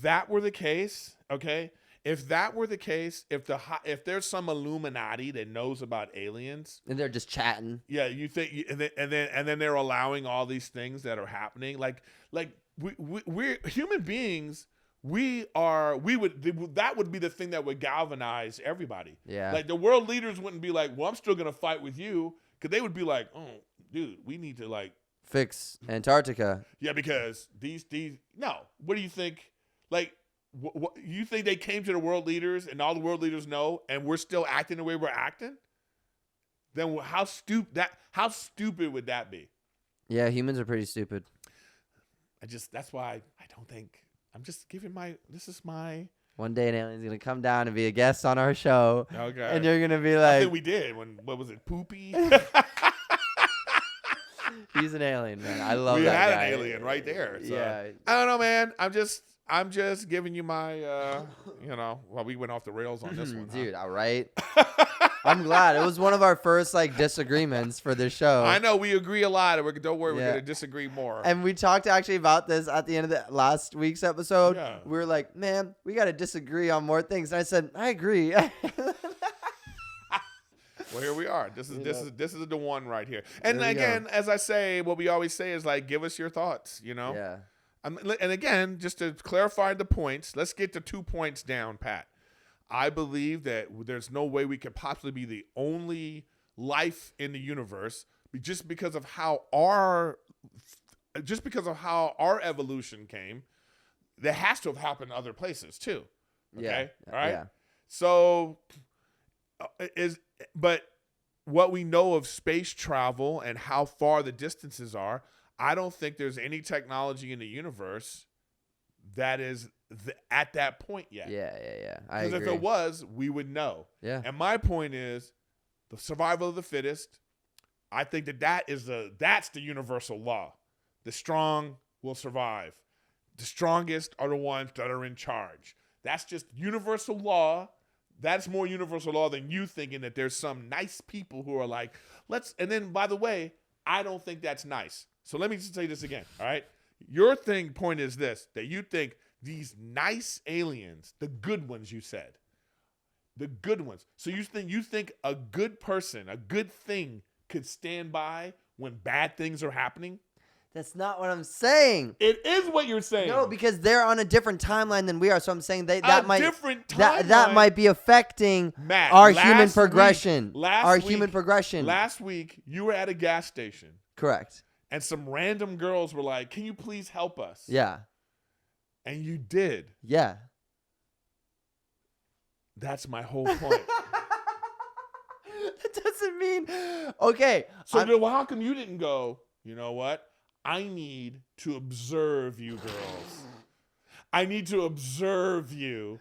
that were the case, okay. If that were the case, if there's some Illuminati that knows about aliens and they're just chatting, you think, and then they're allowing all these things that are happening, we're human beings. That would be the thing that would galvanize everybody. Yeah, the world leaders wouldn't be like, well, I'm still gonna fight with you, because they would be like, oh, dude, we need to fix Antarctica. Yeah, because these no. What do you think? You think they came to the world leaders and all the world leaders know, and we're still acting the way we're acting? then how stupid would that be? Yeah, humans are pretty stupid. That's why I don't think I'm just giving this is my. One day an alien's gonna come down and be a guest on our show. Okay. And you're gonna be I like, think we did what was it, Poopy? he's an alien, man. I love we that had guy. an alien right there. So. Yeah. I don't know, man. I'm just giving you my well, we went off the rails on this one. Dude, all right. I'm glad. It was one of our first disagreements for this show. I know we agree a lot. Don't worry, we're Yeah. going to disagree more. And we talked actually about this at the end of the last week's episode. Yeah. We were like, man, we got to disagree on more things. And I said, I agree. Well, here we are. This is the one right here. And again, as I say, what we always say is give us your thoughts, Yeah. And again, just to clarify the points, let's get the 2 points down, Pat. I believe that there's no way we could possibly be the only life in the universe just because of how our evolution came. That has to have happened in other places too. Okay, Yeah. all right. Yeah. So, but what we know of space travel and how far the distances are, I don't think there's any technology in the universe that is at that point yet. Yeah. I Because agree. if it was, we would know. Yeah. And my point is, the survival of the fittest. I think that's the universal law. The strong will survive. The strongest are the ones that are in charge. That's just universal law. That's more universal law than you thinking that there's some nice people who are like, and then by the way, I don't think that's nice. So let me just say this again. All right. Your point is this, that you think these nice aliens, the good ones, you said, the good ones. So you think a good person, a good thing could stand by when bad things are happening? That's not what I'm saying. It is what you're saying. No, because they're on a different timeline than we are. So I'm saying that might different that timeline. might be affecting Matt, our human progression. Human progression. Last week, you were at a gas station. Correct. And some random girls were like, "Can you please help us?" Yeah. And you did. Yeah. That's my whole point. That doesn't mean okay. So how come you didn't go, you know what? I need to observe you girls. I need to observe you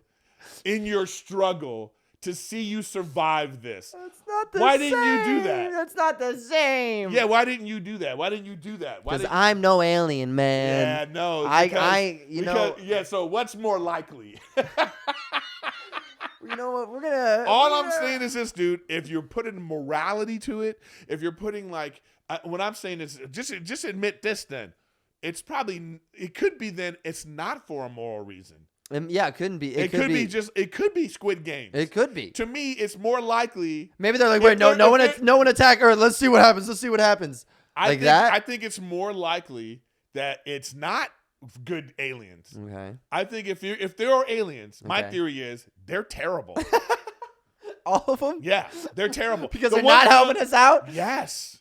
in your struggle to see you survive this. That's not the same. Why didn't you do that? That's not the same. Yeah, why didn't you do that? Because I'm no alien, man. Yeah, no. Yeah, so what's more likely? You know what? I'm saying is this, dude. If you're putting morality to it, if you're putting what I'm saying is just admit this. Then it could be. Then it's not for a moral reason. Yeah, it couldn't be. It could be it could be Squid Games. It could be. To me, it's more likely. Maybe they're like, wait, no one attack Earth. Let's see what happens. I think it's more likely that it's not good aliens. Okay. I think if there are aliens, my Okay. theory is they're terrible. All of them? Yeah, they're terrible Because they're not helping us out? Yes.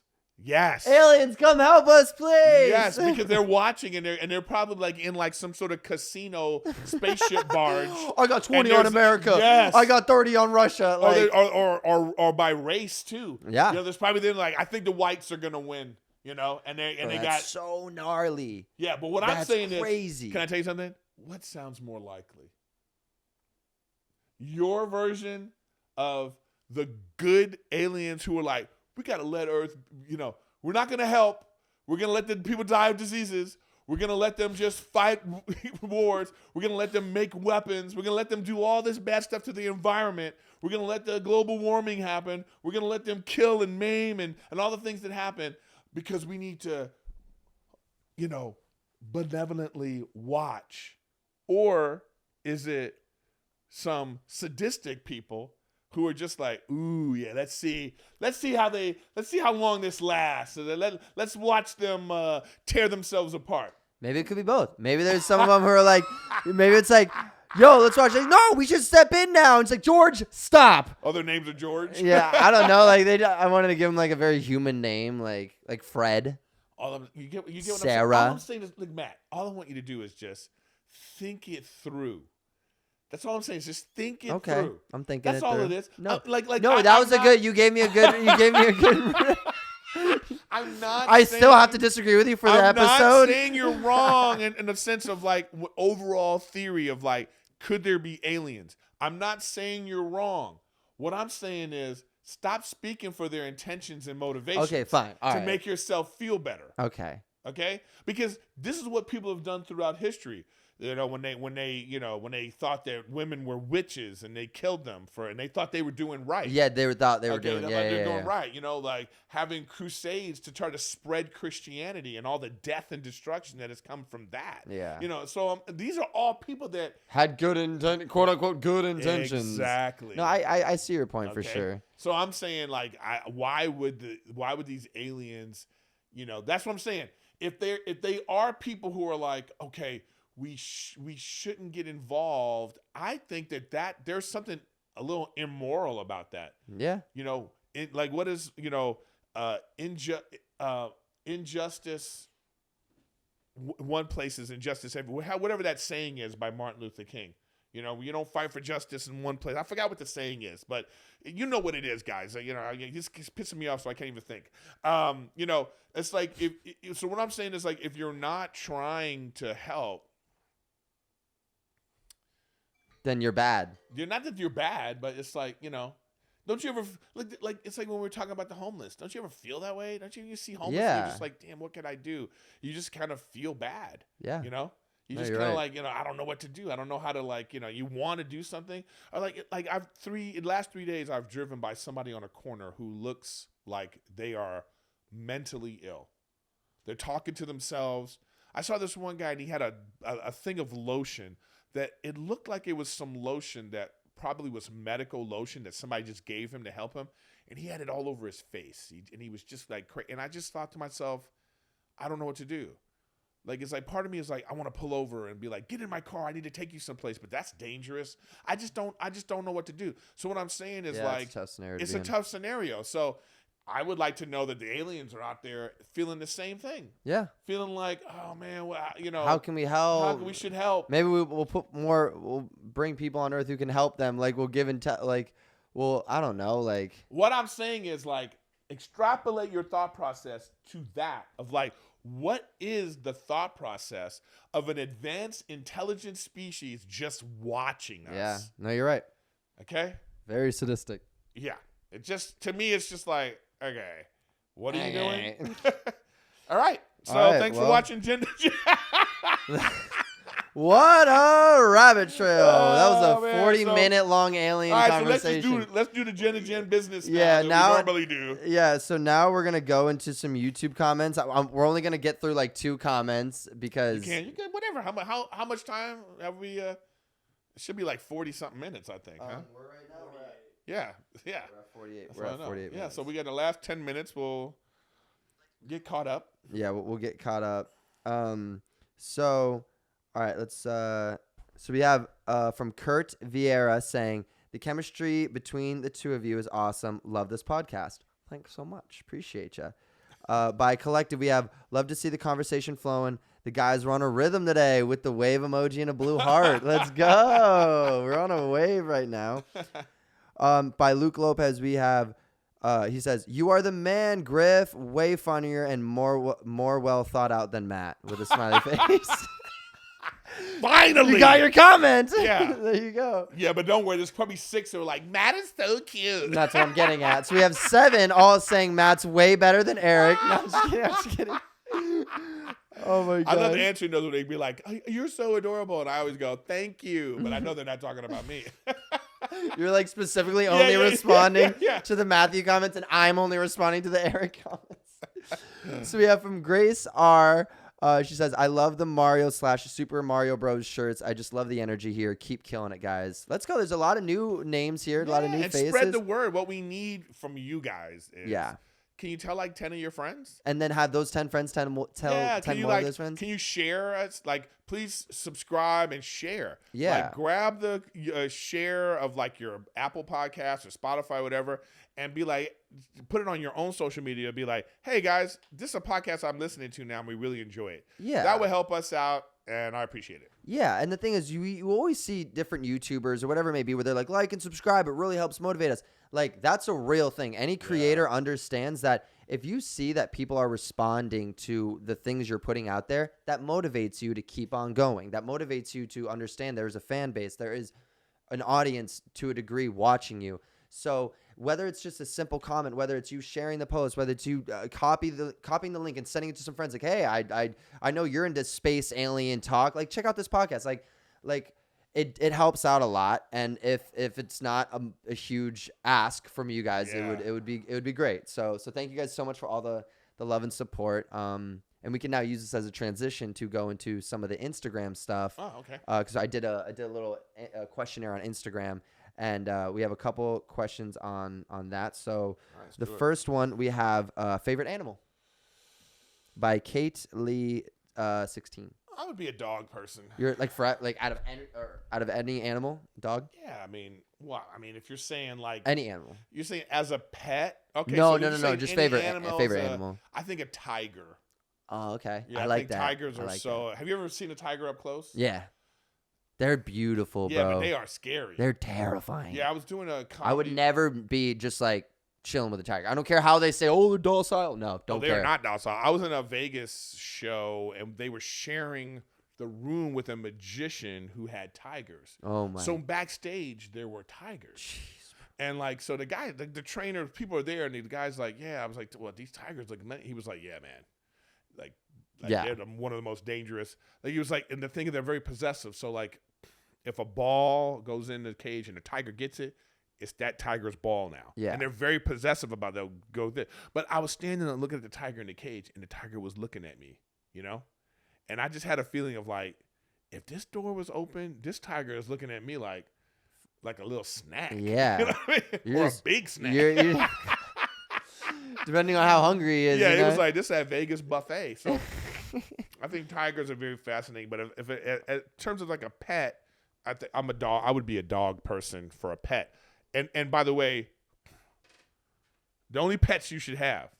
Aliens, come help us, please. Yes, because they're watching and they're probably in some sort of casino spaceship barge. I got 20 on America. Yes. I got 30 on Russia. Or by race too. Yeah. There's probably I think the whites are gonna win. And they got so gnarly. Yeah, but what I'm saying crazy. is, can I tell you something? What sounds more likely? Your version of the good aliens who are like, we got to let Earth, we're not going to help. We're going to let the people die of diseases. We're going to let them just fight wars. We're going to let them make weapons. We're going to let them do all this bad stuff to the environment. We're going to let the global warming happen. We're going to let them kill and maim and all the things that happen because we need to, benevolently watch. Or is it some sadistic people who are just like, ooh, yeah, let's see how long this lasts. Let's watch them tear themselves apart. Maybe it could be both. Maybe there's some of them who are like, maybe it's like, yo, let's watch. No, we should step in now. It's like, George, stop. Oh, their names are George? Yeah, I don't know. I wanted to give him a very human name, like Fred. You get what Sarah. all I'm saying is, look, Matt, all I want you to do is just think it through. That's all I'm saying. Is just think it Okay, through. I'm thinking That's it all through. it is. No, No, that was a good. You gave me a good. I'm not. I still have to disagree with you for the I'm episode. not saying you're wrong in the sense of like overall theory of like, could there be aliens? I'm not saying you're wrong. What I'm saying is stop speaking for their intentions and motivations. Okay, fine. All to right. make yourself feel better. Okay. Okay? Because this is what people have done throughout history. You know, when they thought that women were witches and they killed them and they thought they were doing right. Yeah, thought they were doing. They're doing right. You know, like having crusades to try to spread Christianity and all the death and destruction that has come from that. Yeah. You know, so these are all people that had quote unquote good intentions. Exactly. No, I see your point for sure. So I'm saying like, why would these aliens? You know, that's what I'm saying. If they are people who are like, okay, we shouldn't get involved. I think that there's something a little immoral about that. Yeah. You know, like what is, injustice. One place is injustice everywhere. Whatever that saying is by Martin Luther King. You know, you don't fight for justice in one place. I forgot what the saying is, but you know what it is, guys. You know, it's pissing me off, so I can't even think. You know, it's like so what I'm saying is like if you're not trying to help, then you're bad. You're not that you're bad, but it's like, you know, don't you ever like it's like when we're talking about the homeless. Don't you ever feel that way? Don't you see homeless? Yeah. You're just like, damn, what can I do? You just kind of feel bad. Yeah. You know. You No, just you're kind of right. like, you know, I don't know what to do. I don't know how to like, you know, you want to do something. Or in the last 3 days, I've driven by somebody on a corner who looks like they are mentally ill. They're talking to themselves. I saw this one guy and he had a thing of lotion that it looked like it was some lotion that probably was medical lotion that somebody just gave him to help him. And he had it all over his face. And he was just like, and I just thought to myself, I don't know what to do. Like, it's like part of me is like, I want to pull over and be like, get in my car. I need to take you someplace, but that's dangerous. I just don't know what to do. So what I'm saying is like, it's a tough scenario. It's a tough scenario. So I would like to know that the aliens are out there feeling the same thing. Yeah. Feeling like, oh man, well, you know, how can we help? How can we should help? Maybe we'll put more. We'll bring people on Earth who can help them. Like we'll give I don't know. Like what I'm saying is like, extrapolate your thought process to that of like, what is the thought process of an advanced intelligent species just watching us? Yeah. No, you're right. Okay? Very sadistic. Yeah. It just, to me, it's just like, okay, what are you doing? All right. So thanks for watching Gender. What a rabbit trail. That was a 40-minute long alien conversation. conversation. So let's do the Gen business now Yeah, that we normally do. Yeah, so now we're going to go into some YouTube comments. We're only going to get through like 2 comments because... You can, whatever. How much time have we... It should be like 40-something minutes, I think. Huh? We're right now. Yeah. We're at 48. We're at 48 minutes. Yeah, so we got the last 10 minutes. We'll get caught up. Yeah, we'll get caught up. So... All right, let's. So we have from Kurt Vieira saying the chemistry between the two of you is awesome. Love this podcast. Thanks so much. Appreciate you. By Collective, we have love to see the conversation flowing. The guys were on a rhythm today with the wave emoji and a blue heart. Let's go. We're on a wave right now. By Luke Lopez, we have. He says, "You are the man, Griff. Way funnier and more well thought out than Matt." With a smiley face. Finally, you got your comment. Yeah, there you go. Yeah, but don't worry. There's probably 6 that were like, Matt is so cute. That's what I'm getting at. So we have 7 all saying Matt's way better than Erik. No, I'm just kidding. Oh my god. I love the answering those when they be like, "You're so adorable," and I always go, "Thank you," but I know they're not talking about me. You're like specifically only responding yeah. to the Matthew comments, and I'm only responding to the Erik comments. So we have from Grace R. She says, "I love the Mario/Super Mario Bros. Shirts. I just love the energy here. Keep killing it, guys. Let's go. There's a lot of new names here, a lot of new faces. Spread the word. What we need from you guys is, can you tell like 10 of your friends? And then have those 10 friends tell 10 more of those friends? Can you share us? Like, please subscribe and share. Yeah. Like, grab the share of like your Apple Podcast or Spotify, whatever, and be like, put it on your own social media. Be like, hey guys, this is a podcast I'm listening to now, and we really enjoy it. Yeah. That would help us out. and I appreciate it. Yeah, and the thing is, you always see different YouTubers or whatever it may be where they're like and subscribe. It really helps motivate us. Like, that's a real thing. Any creator understands that if you see that people are responding to the things you're putting out there, that motivates you to keep on going. That motivates you to understand there's a fan base. There is an audience to a degree watching you. So whether it's just a simple comment, whether it's you sharing the post, whether it's you copying the link and sending it to some friends, like, hey, I know you're into space alien talk. Like, check out this podcast. Like it helps out a lot. And if it's not a huge ask from you guys, it would be great. So thank you guys so much for all the love and support. And we can now use this as a transition to go into some of the Instagram stuff. Oh, okay. Because I did a little questionnaire on Instagram. And we have a couple questions on that. So the first one we have favorite animal by Kate Lee 16. I would be a dog person. You're like out of any animal, dog? Yeah, I mean, if you're saying like any animal. You're saying as a pet? Okay. No, just favorite animal. I think a tiger. Oh, okay. Yeah, I like think that. Tigers are so. Have you ever seen a tiger up close? Yeah. They're beautiful, bro. Yeah, but they are scary. They're terrifying. Yeah, I was doing a comedy. I would never be just like chilling with a tiger. I don't care how they say, oh, they're docile. No, don't care. They're not docile. I was in a Vegas show, and they were sharing the room with a magician who had tigers. Oh, my. So backstage, there were tigers. Jeez. And, like, so the guy, the trainer, people are there, and the guy's like, yeah. I was like, well, these tigers look, he was like, yeah, man. Like they're one of the most dangerous. Like, he was like, and the thing is, they're very possessive. So, like, if a ball goes in the cage and the tiger gets it, it's that tiger's ball now. Yeah. And they're very possessive about that. Go there. But I was standing and looking at the tiger in the cage, and the tiger was looking at me, you know? And I just had a feeling of like, if this door was open, this tiger is looking at me like a little snack. Yeah. You know what I mean? Or a big snack. You're depending on how hungry he is. Yeah, you know? It was like this at Vegas buffet. So I think tigers are very fascinating. But if in terms of like a pet, I'm a dog. I would be a dog person for a pet. And by the way, the only pets you should have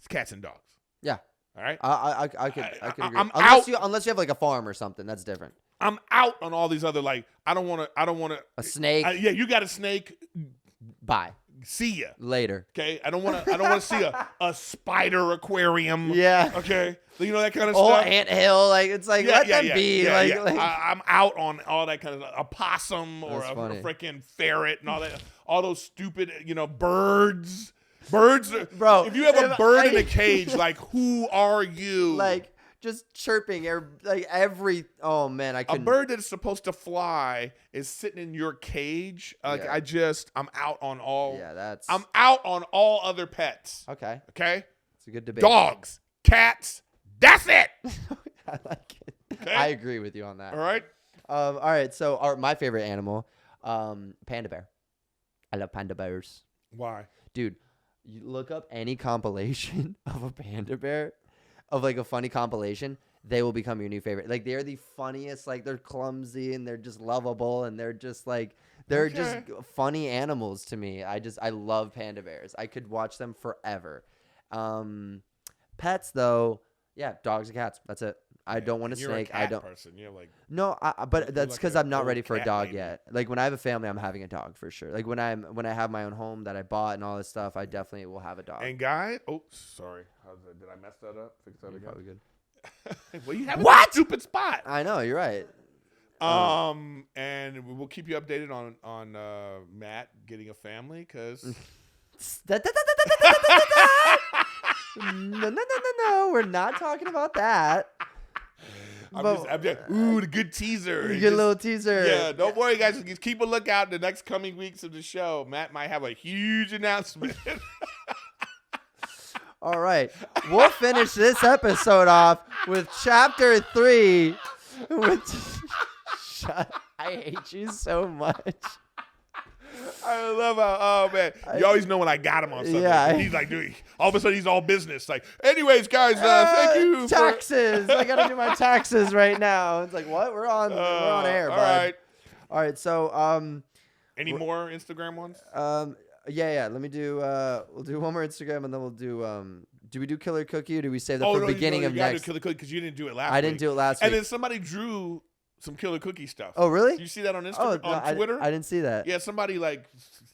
is cats and dogs. Yeah. All right. I could agree. I'm unless you have like a farm or something, that's different. I'm out on all these other like. I don't want to. A snake. Yeah, you got a snake. Bye. See ya later. Okay, I don't want to see a spider aquarium. Yeah. Okay, you know that kind of stuff. stuff. Anthill, like it's like let them be. Yeah, like, yeah. like I'm out on all that kind of a possum or a freaking ferret and all that. All those stupid, birds. Birds, bro. If you have a bird in a cage, like who are you? Like just chirping, like every. Oh man, I couldn't. A bird that's supposed to fly is sitting in your cage. Like I'm out on all. Yeah, I'm out on all other pets. Okay. It's a good debate. Dogs, cats. That's it. I like it. Okay? I agree with you on that. All right. All right. So my favorite animal, panda bear. I love panda bears. Why, dude? You look up any compilation of a panda bear, of like a funny compilation, they will become your new favorite. Like they're the funniest. Like they're clumsy and they're just lovable and they're just like just funny animals to me. I love panda bears. I could watch them forever. Pets though, yeah, dogs and cats. That's it. I don't want a snake. I don't. Person. You're like no, but that's because I'm not ready for a dog lady. yet. Like when I have a family, I'm having a dog for sure. Like when I have my own home that I bought and all this stuff, I definitely will have a dog. And guy, sorry, did I mess that up? Fix that again. Probably good. Well, you have a stupid spot. I know you're right. And we'll keep you updated on Matt getting a family because. No, we're not talking about that. Ooh, the good teaser. You get a little teaser. Yeah, don't worry, guys. Just keep a lookout the next coming weeks of the show. Matt might have a huge announcement. All right. We'll finish this episode off with chapter 3. I hate you so much. I love how, oh man, you always know when I got him on something. Yeah, he's like, dude, all of a sudden he's all business. Like, anyways, guys, thank you. Taxes. I gotta do my taxes right now. It's like, what? We're on air, bud. All right. So, any more Instagram ones? Yeah. Let me do. We'll do one more Instagram, and then we'll do Do we do Killer Cookie or do we save that Oh for no, beginning you of gotta next? do Killer Cookie because you didn't do it last. I didn't do it last And week. then somebody drew some Killer Cookie stuff. Oh, really? Did you see that on Instagram, no, on Twitter? I didn't see that. Yeah, somebody like,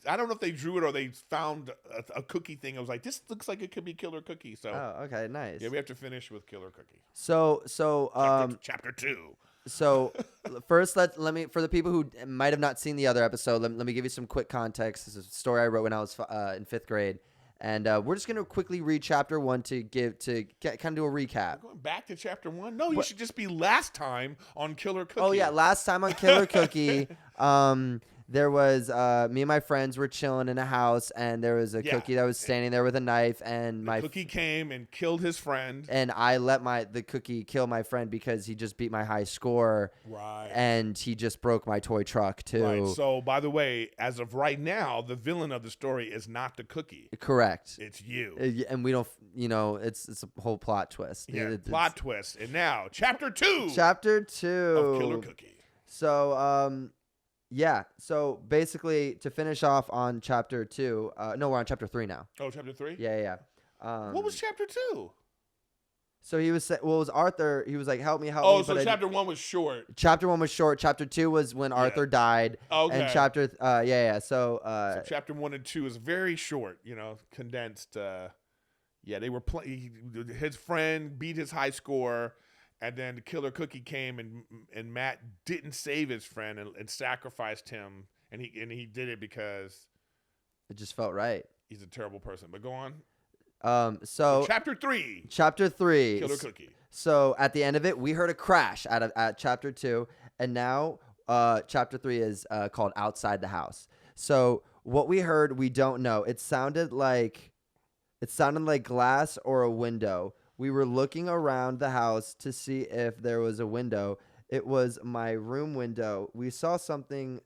I don't know if they drew it or they found a cookie thing. I was like, this looks like it could be Killer Cookie. So Oh, okay, nice. yeah, we have to finish with Killer Cookie. So Chapter 2. So first, let me for the people who might have not seen the other episode, let me give you some quick context. This is a story I wrote when I was in 5th grade, and we're just gonna quickly read chapter 1 to kind of do a recap. We're going back to chapter 1? No, you should just be last time on Killer Cookie. Oh yeah, last time on Killer Cookie, there was me and my friends were chilling in a house, and there was a cookie that was standing there with a knife, and the cookie came and killed his friend. And I let the cookie kill my friend because he just beat my high score. Right. And he just broke my toy truck too. Right. So, by the way, as of right now, the villain of the story is not the cookie. Correct. It's you. And we don't, it's a whole plot twist. Yeah, plot twist. And now, chapter 2. Chapter 2 of Killer Cookie. So, yeah. So basically, to finish off on chapter 2, no, we're on chapter 3 now. Oh, chapter 3? Yeah. What was chapter 2? So he was, well, it was Arthur. He was like, help me. Oh, so chapter 1 was short. Chapter 1 was short. Chapter 2 was when Arthur died. Okay. And chapter, So chapter 1 and 2 is very short, condensed. They were his friend beat his high score. And then the Killer Cookie came, and Matt didn't save his friend and sacrificed him, and he did it because it just felt right. He's a terrible person. But go on. So chapter 3. Chapter 3. Killer Cookie. So at the end of it, we heard a crash at chapter 2, and now chapter 3 is called Outside the House. So what we heard, we don't know. It sounded like glass or a window. We were looking around the house to see if there was a window. It was my room window. We saw something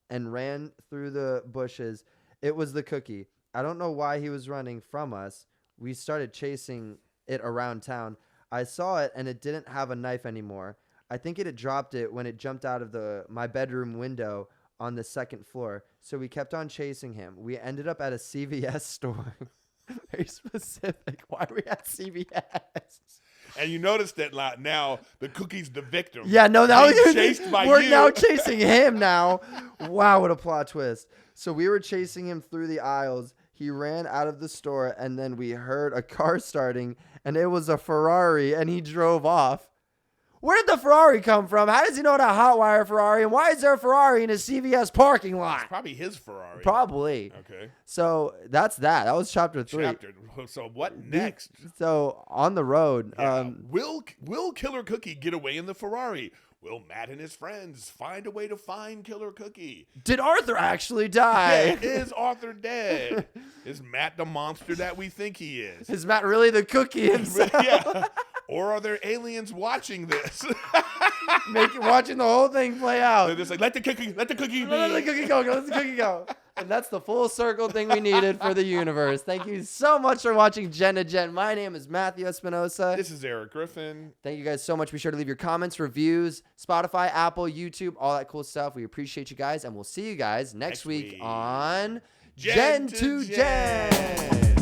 and ran through the bushes. It was the cookie. I don't know why he was running from us. We started chasing it around town. I saw it, and it didn't have a knife anymore. I think it had dropped it when it jumped out of my bedroom window on the 2nd floor. So we kept on chasing him. We ended up at a CVS store. Very specific. Why are we at CVS? And you notice that now the cookie's the victim. Yeah, no, now we're now chasing him now. Wow, what a plot twist. So we were chasing him through the aisles. He ran out of the store, and then we heard a car starting, and it was a Ferrari, and he drove off. Where did the Ferrari come from? How does he know how to hotwire a Ferrari? And why is there a Ferrari in a CVS parking lot? It's probably his Ferrari. Probably. Okay. So that's that. That was chapter 3. So what next? So on the road. Yeah. Will Killer Cookie get away in the Ferrari? Will Matt and his friends find a way to find Killer Cookie? Did Arthur actually die? Yeah, is Arthur dead? Is Matt the monster that we think he is? Is Matt really the cookie himself? Yeah. Or are there aliens watching this? Watching the whole thing play out. They're just like, let the cookie be. Let the cookie go. Let the cookie go. And that's the full circle thing we needed for the universe. Thank you so much for watching Gen to Gen. My name is Matthew Espinosa. This is Erik Griffin. Thank you guys so much. Be sure to leave your comments, reviews, Spotify, Apple, YouTube, all that cool stuff. We appreciate you guys, and we'll see you guys next week on Gen to Gen.